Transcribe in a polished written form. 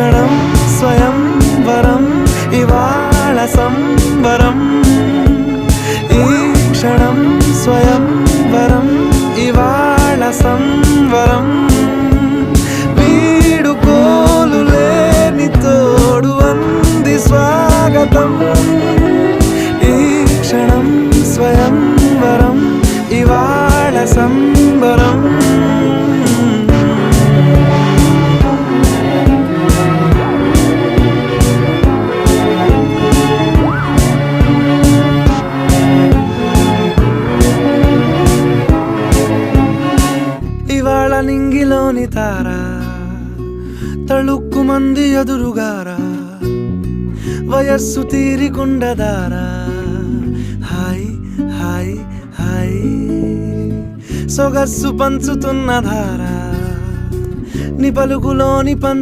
క్షణం స్వయంవరం ఇవాళ సంబరం ఈ క్షణం స్వయంవరం ఇవాళ సంవరం వీడుకోలు లేని తోడు అంది స్వాగతం ఈ క్షణం స్వయంవరం ఇవాళ సంబరం ఇవాళ నింగిలోని తార తళుక్కు మంది ఎదురుగారా వయస్సు తీరికుండదారా హాయ్ హాయ్ హాయ్ సొగస్సు పంచుతున్న ధార ని పలుకులోని పంచ